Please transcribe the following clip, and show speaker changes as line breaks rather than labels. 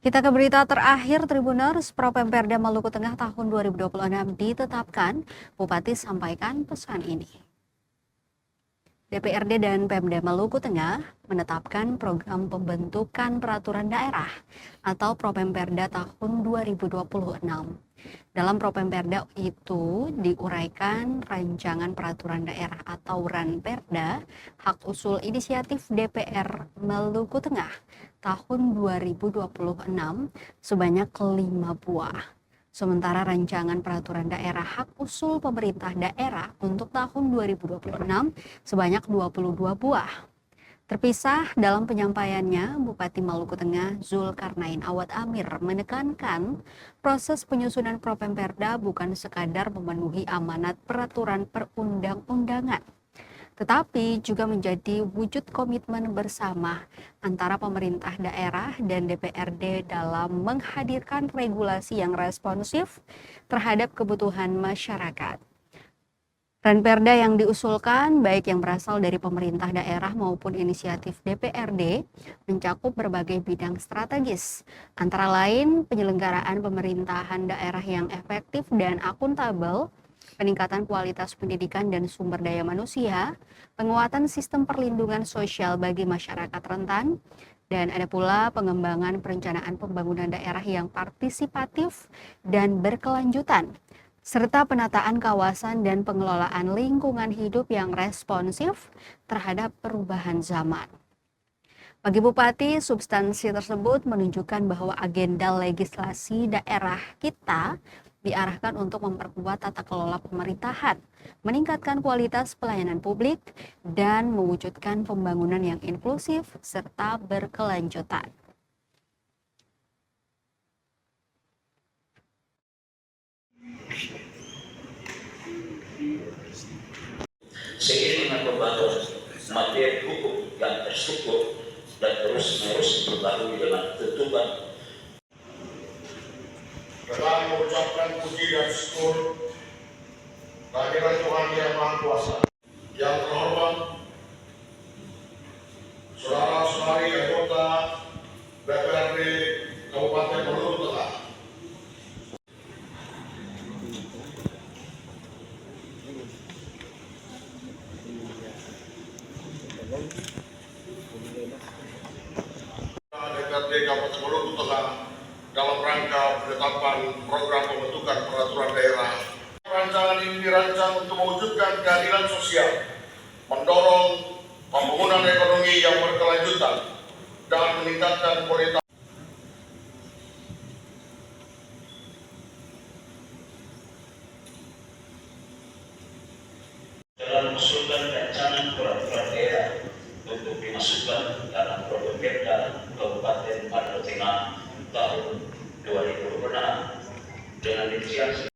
Kita ke berita terakhir, Tribuners. Propemperda Maluku Tengah tahun 2026 ditetapkan. Bupati sampaikan pesan ini. DPRD dan Pemda Maluku Tengah menetapkan program pembentukan peraturan daerah atau Propemperda tahun 2026. Dalam Propemperda itu diuraikan rancangan peraturan daerah atau Ranperda, hak usul inisiatif DPR Maluku Tengah tahun 2026 sebanyak 5 buah. Sementara rancangan peraturan daerah hak usul pemerintah daerah untuk tahun 2026 sebanyak 22 buah. Terpisah dalam penyampaiannya, Bupati Maluku Tengah Zulkarnain Awad Amir menekankan proses penyusunan Propemperda bukan sekadar memenuhi amanat peraturan perundang-undangan, tetapi juga menjadi wujud komitmen bersama antara pemerintah daerah dan DPRD dalam menghadirkan regulasi yang responsif terhadap kebutuhan masyarakat. Ranperda yang diusulkan, baik yang berasal dari pemerintah daerah maupun inisiatif DPRD, mencakup berbagai bidang strategis, antara lain penyelenggaraan pemerintahan daerah yang efektif dan akuntabel, peningkatan kualitas pendidikan dan sumber daya manusia, penguatan sistem perlindungan sosial bagi masyarakat rentan, dan ada pula pengembangan perencanaan pembangunan daerah yang partisipatif dan berkelanjutan, serta penataan kawasan dan pengelolaan lingkungan hidup yang responsif terhadap perubahan zaman. Bagi Bupati, substansi tersebut menunjukkan bahwa agenda legislasi daerah kita diarahkan untuk memperkuat tata kelola pemerintahan, meningkatkan kualitas pelayanan publik, dan mewujudkan pembangunan yang inklusif serta berkelanjutan.
Seiring dengan pembangunan materi hukum yang terstruktur dan terus-menerus diperbarui dengan tutupan.
Dengan mengucapkan puji dan syukur kehadiran Tuhan Yang Maha Kuasa. Yang terhormat saudara-saudari anggota DPRD Kabupaten Maluku Tengah. DPRD Kabupaten Maluku Tengah dalam rangka penetapan program pembentukan peraturan daerah. Rancangan ini dirancang untuk mewujudkan keadilan sosial, mendorong pembangunan ekonomi yang berkelanjutan, dan meningkatkan kualitas.
Dalam mengusulkan rancangan peraturan daerah untuk dimasukkan dalam Propemperda Kabupaten Maluku Tengah tahun 2026 dengan inisiasi